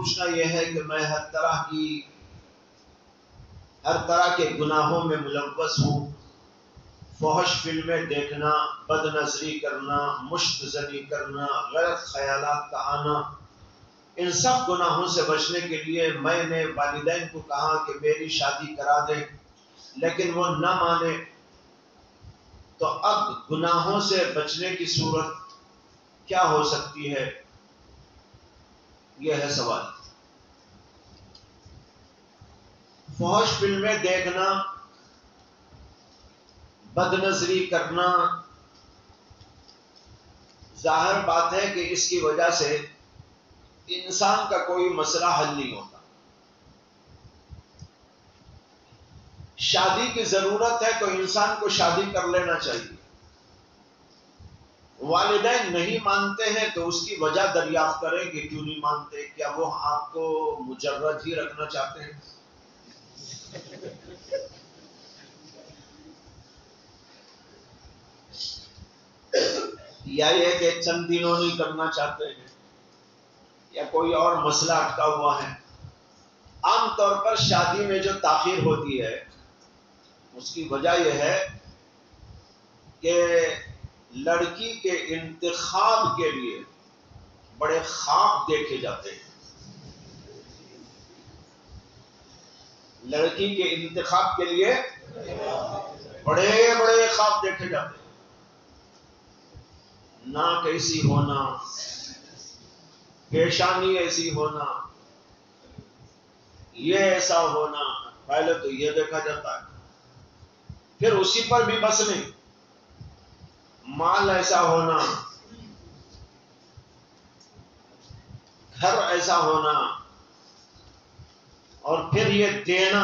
پوچھنا یہ ہے کہ میں ہر طرح کے گناہوں میں ملوث ہوں. فحش فلمیں دیکھنا، بد نظری کرنا، مشت زنی کرنا، غلط خیالات کا آنا، ان سب گناہوں سے بچنے کے لیے میں نے والدین کو کہا کہ میری شادی کرا دیں، لیکن وہ نہ مانے. تو اب گناہوں سے بچنے کی صورت کیا ہو سکتی ہے؟ یہ ہے سوال. فحش فلمیں دیکھنا، بد نظری کرنا، ظاہر بات ہے کہ اس کی وجہ سے انسان کا کوئی مسئلہ حل نہیں ہوتا. شادی کی ضرورت ہے تو انسان کو شادی کر لینا چاہیے. والدین نہیں مانتے ہیں تو اس کی وجہ دریافت کریں کہ کیوں نہیں مانتے. کیا وہ آپ کو مجرد ہی رکھنا چاہتے ہیں؟ یا یہ کہ چند دنوں نہیں کرنا چاہتے ہیں، یا کوئی اور مسئلہ اٹکا ہوا ہے؟ عام طور پر شادی میں جو تاخیر ہوتی ہے اس کی وجہ یہ ہے کہ لڑکی کے انتخاب کے لیے بڑے خواب دیکھے جاتے ہیں. لڑکی کے انتخاب کے لیے بڑے بڑے خواب دیکھے جاتے ہیں. ناک ایسی ہونا، پیشانی ایسی ہونا، یہ ایسا ہونا. پہلے تو یہ دیکھا جاتا ہے، پھر اسی پر بھی بس نہیں، مال ایسا ہونا، گھر ایسا ہونا، اور پھر یہ دینا.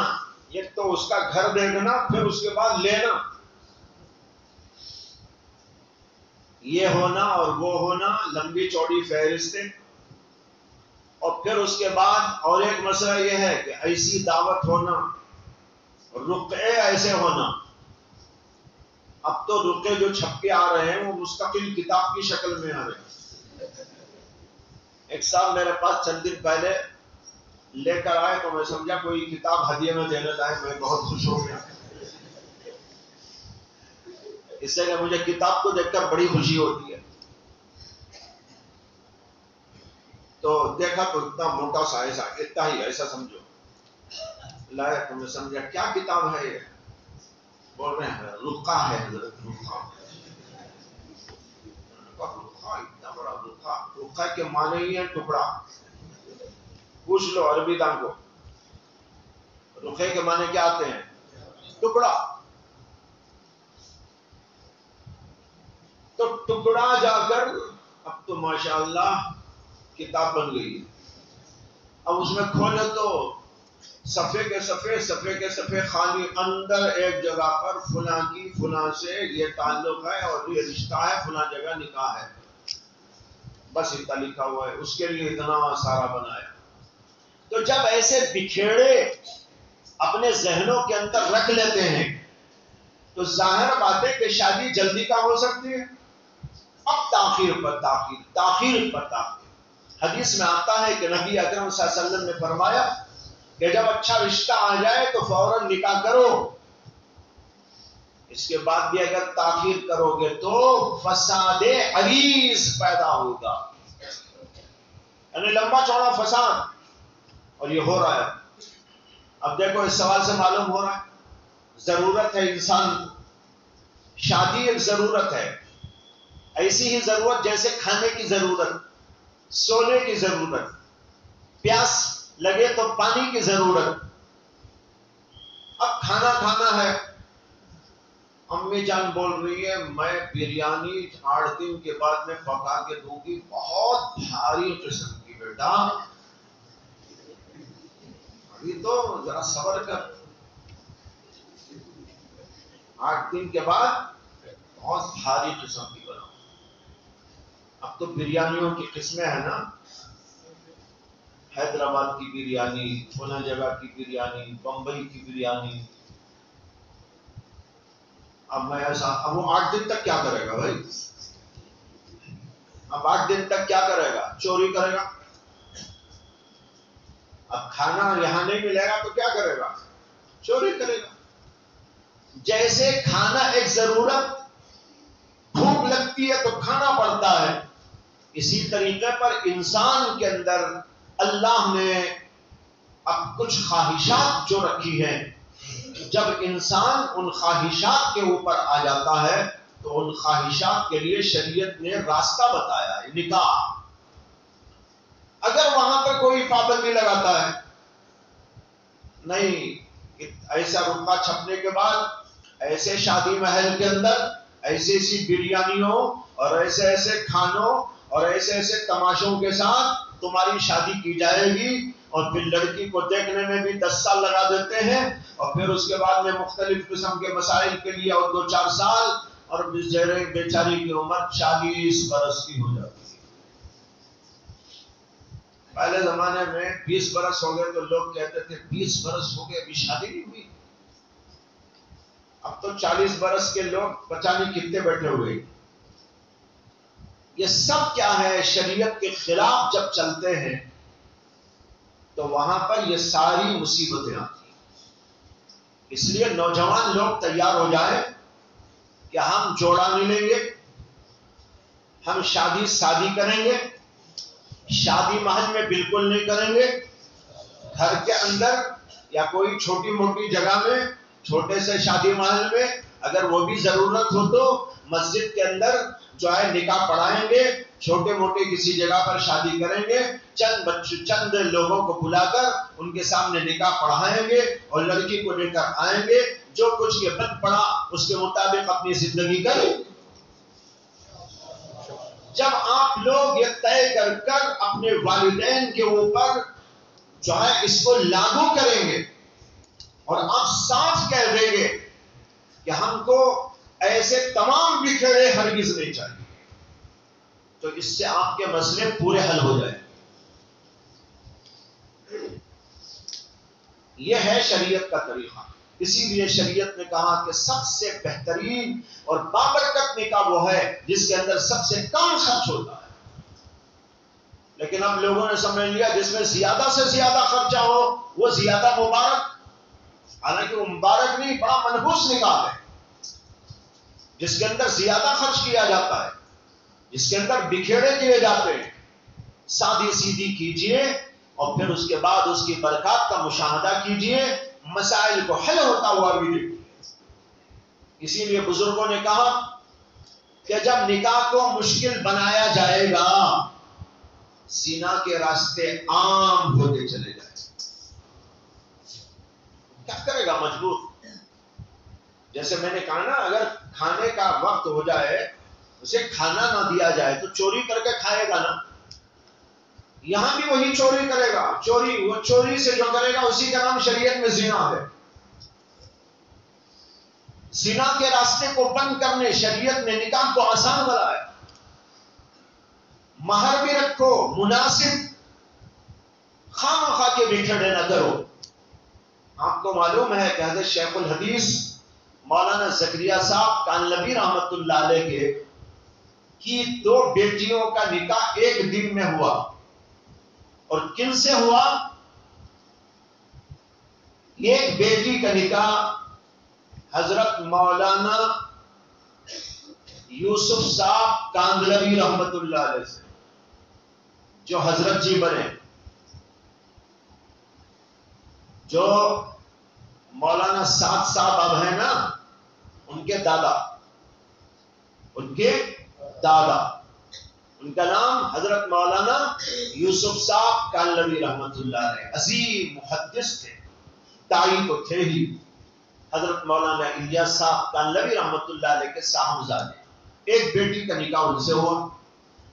ایک تو اس کا گھر دیکھنا، پھر اس کے بعد لینا. یہ ہونا اور وہ ہونا، لمبی چوڑی فہرستیں. اور پھر اس کے بعد اور ایک مسئلہ یہ ہے کہ ایسی دعوت ہونا، رقعے ایسے ہونا. اب تو رقعے جو چھپ کے آ رہے ہیں وہ مستقل کتاب کی شکل میں آ رہے ہیں. ایک صاحب میرے پاس چند دن پہلے لے کر آئے تو میں سمجھا کوئی کتاب ہدیے میں دینے لائے. میں بہت خوش ہو گیا، اس سے کہ مجھے کتاب کو دیکھ کر بڑی خوشی ہوتی ہے. تو دیکھا تو اتنا موٹا سا ایسا، اتنا ہی ایسا سمجھو لائے. تو میں سمجھا کیا کتاب ہے یہ؟ بول رہے ہیں رقعہ ہے حضرت، رقعہ. رقعہ، اتنا بڑا رقعہ. رقعہ کے معنی ہی ہے ٹکڑا. پوچھ لو عربی دان کو، رقعے کے معنی کیا آتے ہیں؟ ٹکڑا. تو ٹکڑا جا کر اب تو ماشاءاللہ کتاب بن گئی ہے. اب اس میں کھولے تو صفحے کے صفحے خالی. اندر ایک جگہ پر فلاں کی فلاں سے یہ تعلق ہے اور یہ رشتہ ہے، فلاں جگہ نکاح ہے، بس اتنا لکھا ہوا ہے. اس کے لیے اتنا سارا بنایا. تو جب ایسے بکھیڑے اپنے ذہنوں کے اندر رکھ لیتے ہیں تو ظاہر بات ہے کہ شادی جلدی کا ہو سکتی ہے. اب تاخیر پر تاخیر، تاخیر پر تاخیر. حدیث میں آتا ہے کہ نبی اکرم صلی اللہ علیہ وسلم نے فرمایا کہ جب اچھا رشتہ آ جائے تو فوراً نکاح کرو. اس کے بعد بھی اگر تاخیر کرو گے تو فساد عریض پیدا ہوگا، یعنی لمبا چوڑا فساد. اور یہ ہو رہا ہے. اب دیکھو اس سوال سے معلوم ہو رہا ہے ضرورت ہے انسان کو. شادی ایک ضرورت ہے، ایسی ہی ضرورت جیسے کھانے کی ضرورت، سونے کی ضرورت، پیاس لگے تو پانی کی ضرورت. اب کھانا کھانا ہے. امی جان بول رہی ہے میں بریانی 8 دن کے بعد میں پکا کے دوں گی، بہت بھاری قسم کی. بیٹا ابھی تو ذرا صبر کر، 8 دن کے بعد بہت بھاری قسم کی بناؤ. اب تو بریانیوں کی قسمیں ہیں نا، حیدرآباد کی بریانی، فلاں جگہ کی بریانی، بمبئی کی بریانی. اب میں ایسا، اب وہ 8 دن تک کیا کرے گا بھائی؟ اب 8 دن تک کیا کرے گا؟ چوری کرے گا. اب کھانا یہاں نہیں ملے گا تو کیا کرے گا؟ چوری کرے گا. جیسے کھانا ایک ضرورت، بھوک لگتی ہے تو کھانا پڑتا ہے، اسی طریقے پر انسان کے اندر اللہ نے اب کچھ خواہشات جو رکھی ہیں، جب انسان ان خواہشات کے اوپر آ جاتا ہے تو ان خواہشات کے لیے شریعت نے راستہ بتایا ہے، نکاح. اگر وہاں پر کوئی پابندی لگاتا ہے، نہیں ایسا رقعہ چھپنے کے بعد ایسے شادی محل کے اندر ایسی ایسی بریانیوں اور ایسے ایسے کھانوں اور ایسے ایسے تماشوں کے ساتھ تمہاری شادی کی جائے گی، اور پھر لڑکی کو دیکھنے میں بھی 10 سال لگا دیتے ہیں، اور پھر اس کے بعد میں مختلف قسم کے مسائل کے لیے اور 2-4 سال، اور بیچاری کی عمر 40 برس کی ہو جاتی ہے. پہلے زمانے میں 20 برس ہو گئے تو لوگ کہتے تھے 20 برس ہو گئے ابھی شادی نہیں ہوئی. اب تو 40 برس کے لوگ پتہ نہیں کتنے بیٹھے ہوئے. یہ سب کیا ہے؟ شریعت کے خلاف جب چلتے ہیں تو وہاں پر یہ ساری مصیبتیں آتی ہیں. اس لیے نوجوان لوگ تیار ہو جائیں کہ ہم جوڑا نہیں لیں گے، ہم شادی کریں گے، شادی محل میں بالکل نہیں کریں گے، گھر کے اندر یا کوئی چھوٹی موٹی جگہ میں، چھوٹے سے شادی محل میں، اگر وہ بھی ضرورت ہو تو مسجد کے اندر جو ہے نکاح پڑھائیں گے، چھوٹے موٹے کسی جگہ پر شادی کریں گے، چند لوگوں کو بلا کر ان کے سامنے نکاح پڑھائیں گے اور لڑکی کو لے کر آئیں گے، جو کچھ یہ بن پڑا اس کے مطابق اپنی زندگی کریں. جب آپ لوگ یہ طے کر اپنے والدین کے اوپر جو ہے اس کو لاگو کریں گے اور آپ صاف کہہ دیں گے کہ ہم کو ایسے تمام بکھرے ہرگز نہیں چاہیے، تو اس سے آپ کے مسئلے پورے حل ہو جائیں. یہ ہے شریعت کا طریقہ. اسی لیے شریعت نے کہا کہ سب سے بہترین اور بابرکت نکاح وہ ہے جس کے اندر سب سے کم خرچ ہوتا ہے. لیکن اب لوگوں نے سمجھ لیا جس میں زیادہ سے زیادہ خرچہ ہو وہ زیادہ مبارک. حالانکہ وہ مبارک نہیں، بڑا منحوس نکاح ہے جس کے اندر زیادہ خرچ کیا جاتا ہے، جس کے اندر بکھیڑے کیے جاتے ہیں. سادی سیدھی کیجئے اور پھر اس کے بعد اس کی برکات کا مشاہدہ کیجئے، مسائل کو حل ہوتا ہوا بھی دیکھیے. اسی لیے بزرگوں نے کہا کہ جب نکاح کو مشکل بنایا جائے گا، زنا کے راستے عام ہوتے چلے جائیں. کیا کرے گا؟ مجبور. جیسے میں نے کہا نا، اگر کھانے کا وقت ہو جائے اسے کھانا نہ دیا جائے تو چوری کر کے کھائے گا نا. یہاں بھی وہی چوری کرے گا. وہ چوری سے جو کرے گا اسی کا نام شریعت میں زنا ہے. زنا کے راستے کو بند کرنے شریعت نے نکاح کو آسان بنایا. مہر بھی رکھو مناسب، خواہ کے بکھڑے نہ کرو. آپ کو معلوم ہے کہ حضرت شیخ الحدیث مولانا زکریا صاحب کانلوی رحمت اللہ علیہ کی 2 بیٹیوں کا نکاح ایک دن میں ہوا. اور کن سے ہوا؟ ایک بیٹی کا نکاح حضرت مولانا یوسف صاحب کاندلوی رحمت اللہ علیہ سے، جو حضرت جی بنے، جو مولانا سعد صاحب اب ہیں نا، ان کے دادا، ان کا نام حضرت مولانا یوسف صاحب کانلوی رحمت اللہ علیہ، عظیم محدث تھے، داعی تو تھے ہی. حضرت مولانا الیاس صاحب کانلوی رحمت اللہ علیہ کے صاحبزادے. ایک بیٹی کا نکاح ان سے ہوا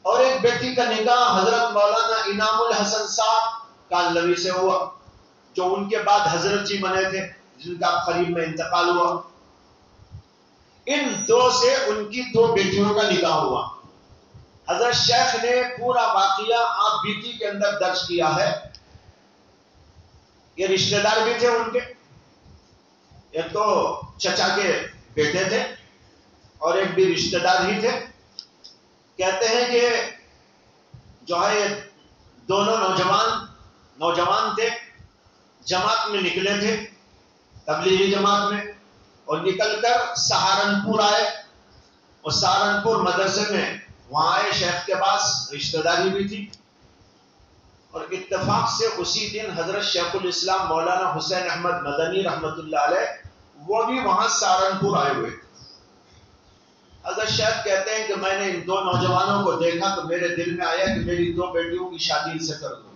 اور ایک بیٹی کا نکاح حضرت مولانا انعام الحسن صاحب کانلوی سے ہوا، جو ان کے بعد حضرت جی بنے تھے، جن کا قریب میں انتقال ہوا. ان 2 سے ان کی 2 بیٹیوں کا نکاح ہوا. حضرت شیخ نے پورا واقعہ آپ بیتی کے اندر درج کیا ہے. یہ رشتہ دار بھی تھے ان کے، ایک تو چچا کے بیٹے تھے اور ایک بھی رشتہ دار ہی تھے. کہتے ہیں کہ جو ہے دونوں نوجوان تھے. جماعت میں نکلے تھے، تبلیغی جماعت میں، اور نکل کر سہارنپور آئے، اور سہارنپور مدرسے میں وہاں آئے، شیخ کے پاس رشتہ داری بھی تھی، اور اتفاق سے اسی دن حضرت شیخ الاسلام مولانا حسین احمد مدنی رحمت اللہ علیہ وہ بھی وہاں سہارنپور آئے ہوئے تھے۔ حضرت شیخ کہتے ہیں کہ میں نے ان دو نوجوانوں کو دیکھا تو میرے دل میں آیا کہ میری دو بیٹیوں کی شادی ان سے کر دوں۔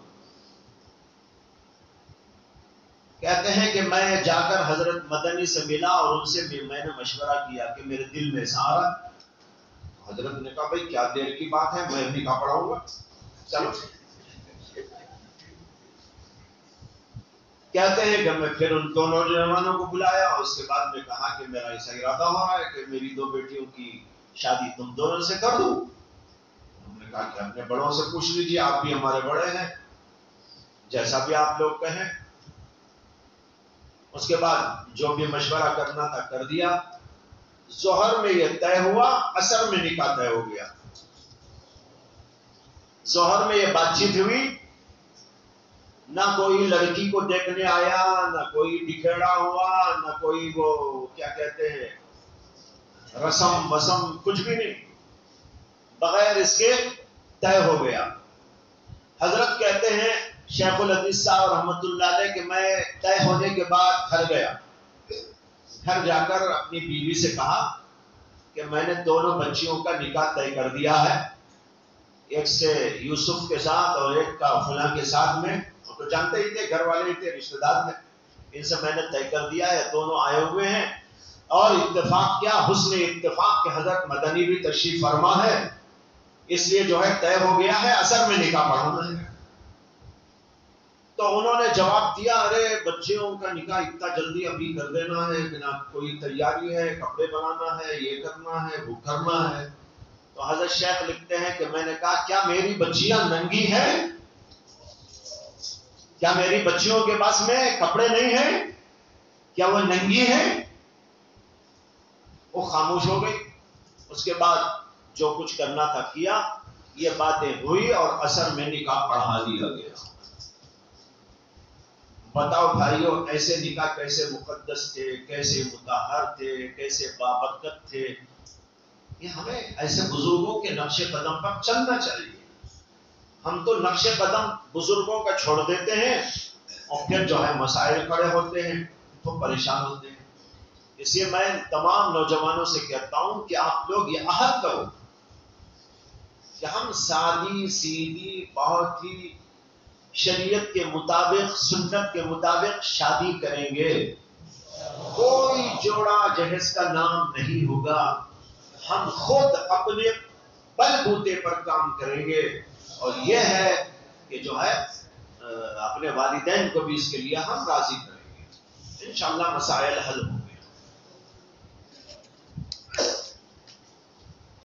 کہتے ہیں کہ میں جا کر حضرت مدنی سے ملا اور ان سے بھی میں نے مشورہ کیا کہ میرے دل میں ایسا آ رہا۔ حضرت نے کہا بھائی کیا دیر کی بات ہے، میں نکاح پڑھاؤں گا، چلو۔ کہتے ہیں کہ میں پھر ان دو نوجوانوں کو بلایا، اور اس کے بعد میں کہا کہ میرا ایسا ارادہ ہو رہا ہے کہ میری دو بیٹیوں کی شادی تم دونوں سے کر دوں۔ انہوں نے کہا کہ اپنے بڑوں سے پوچھ لیجیے، آپ بھی ہمارے بڑے ہیں، جیسا بھی آپ لوگ کہیں۔ اس کے بعد جو بھی مشورہ کرنا تھا کر دیا۔ ظہر میں یہ طے ہوا، عصر میں نکاح طے ہو گیا۔ ظہر میں یہ بات چیت ہوئی، نہ کوئی لڑکی کو دیکھنے آیا، نہ کوئی بکھیڑا ہوا، نہ کوئی وہ کیا کہتے ہیں رسم وسم، کچھ بھی نہیں، بغیر اس کے طے ہو گیا۔ حضرت کہتے ہیں شیخ الحدیث صاحب رحمت اللہ علیہ کہ میں طے ہونے کے بعد گھر گیا، گھر جا کر اپنی بیوی سے کہا کہ میں نے دونوں بچیوں کا نکاح طے کر دیا ہے، ایک سے یوسف کے ساتھ اور ایک کا فلاں کے ساتھ میں، تو جانتے ہی تھے، گھر والے ہی تھے، رشتہ دار میں، ان سے میں نے طے کر دیا ہے، دونوں آئے ہوئے ہیں۔ اور اتفاق کیا حسن اتفاق کہ حضرت مدنی بھی تشریف فرما ہے، اس لیے جو ہے طے ہو گیا ہے، عصر میں نکاح پڑھانا ہے۔ تو انہوں نے جواب دیا ارے بچیوں کا نکاح اتنا جلدی ابھی کر دینا ہے کہ نہ کوئی تیاری ہے، کپڑے بنانا ہے، یہ کرنا ہے، وہ کرنا ہے۔ تو حضرت شیخ لکھتے ہیں کہ میں نے کہا کیا میری بچیاں ننگی ہیں؟ کیا میری بچیوں کے پاس میں کپڑے نہیں ہیں؟ کیا وہ ننگی ہیں؟ وہ خاموش ہو گئی۔ اس کے بعد جو کچھ کرنا تھا کیا، یہ باتیں ہوئی اور عصر میں نکاح پڑھا دیا گیا۔ بتاؤ بھائیو، ایسے نکاح کیسے مقدس تھے، کیسے مطہر تھے، کیسے بابرکت تھے۔ یہ ہمیں ایسے بزرگوں کے نقش قدم پر چلنا چاہیے۔ ہم تو نقش قدم بزرگوں کا چھوڑ دیتے ہیں اور پھر جو ہے مسائل کھڑے ہوتے ہیں تو پریشان ہوتے ہیں۔ اس لیے میں تمام نوجوانوں سے کہتا ہوں کہ آپ لوگ یہ عہد کرو کہ ہم سادی سیدھی بہت ہی شریعت کے مطابق، سنت کے مطابق شادی کریں گے، کوئی جوڑا جہیز کا نام نہیں ہوگا، ہم خود اپنے بل بوتے پر کام کریں گے، اور یہ ہے کہ جو ہے اپنے والدین کو بھی اس کے لیے ہم راضی کریں گے، انشاءاللہ مسائل حل ہوں۔